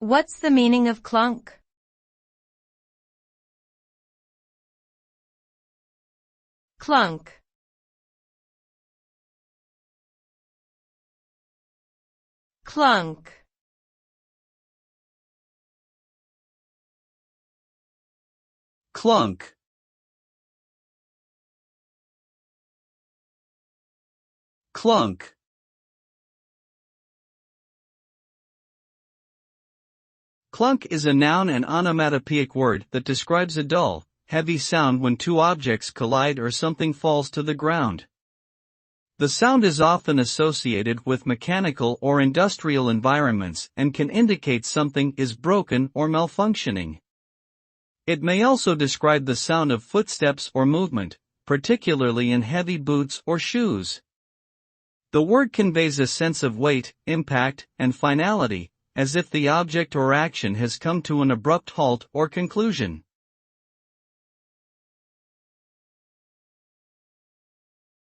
What's the meaning of clunk? Clunk. Clunk. Clunk. Clunk. Clunk is a noun and onomatopoeic word that describes a dull, heavy sound when two objects collide or something falls to the ground. The sound is often associated with mechanical or industrial environments and can indicate something is broken or malfunctioning. It may also describe the sound of footsteps or movement, particularly in heavy boots or shoes. The word conveys a sense of weight, impact, and finality, as if the object or action has come to an abrupt halt or conclusion.